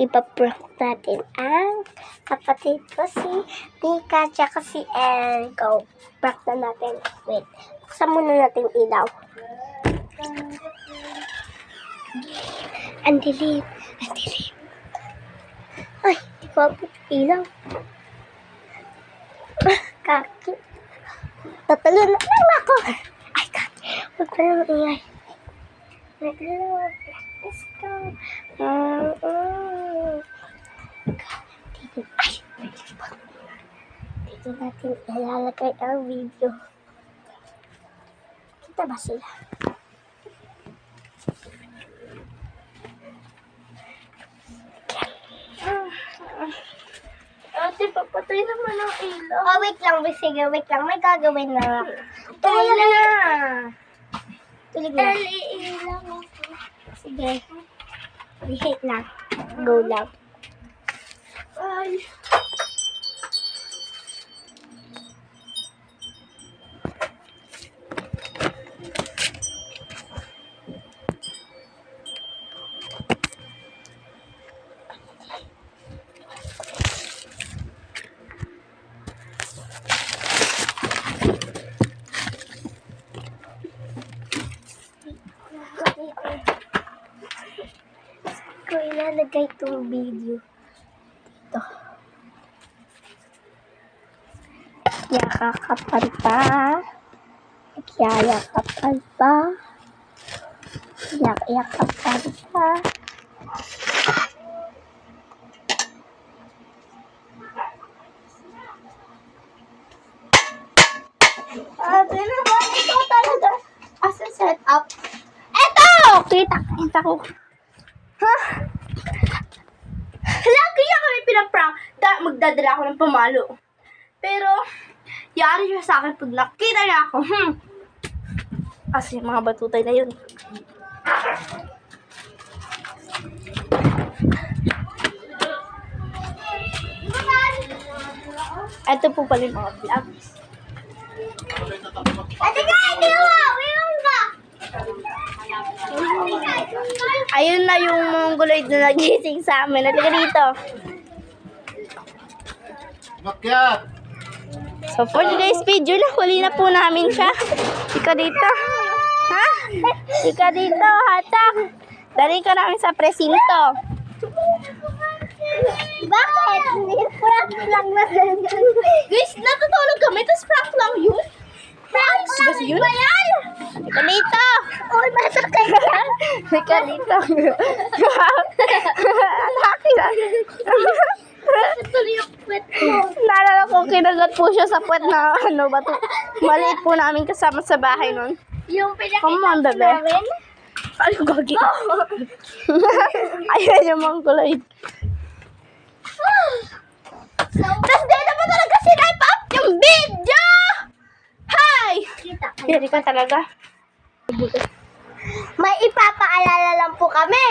ipaprank natin ang kapatid ko si Mika tsaka si El. Go. Prank na natin. Wait. Buksan muna natin ilaw. Ang dilim. Ang dilim. Ay, di ko abot ilaw. Kaki. Tatalo na lang ako. Ay, kaki. Huwag pa lang ingay. Let's go. Ay! Dito natin ilalagay ang video. Kita ba sila? Ate, papatay naman ang ilaw. Oh, wait lang. Sige, wait lang. May gagawin na. Tuloy na. Tulig na. Ilaw ako. Sige. Wait lang. Go lang. Ay. Ko ilalagay itong video dito. Yakakapan pa. Yayakapan pa. Yakapan pa. Ate naman, ito talaga. As a setup. Eto! Kita ko. Ha? Lagi niya kami pinaprank. Magdadala ako ng pamalo. Pero, yari siya sa akin pag nakita niya ako. Kasi mga batutay na yun. Ito po pala yung mga vlogs. Ate ka! Mayroon ka! Ayun na yung mongoloid na nagising sa amin. Halika dito. Makyat! So for today's video, nahuli na po namin siya. Ika dito. Ha? Ika dito, hatak. Dali ka namin sa presinto. Bakit? Prank lang na ganyan. Guys, natutulog kami, tapos prank lang yun. Prank Bas lang yun? ba yan? Ika dito. Uy, masakit yan. Ika dito. Atake na. Tuloy yung kwet mo. Naalala ko, kinagat po siya sa puwet na bato. Maliit po namin kasama sa bahay nun. Yung Come on, pinakita bebe. namin. Ano gagi? Ayun yung mongoloid. Tapos dito mo talaga sinipe up yung video! Hi! Kita ka. Hindi ka talaga. May ipapaalala lang po kami.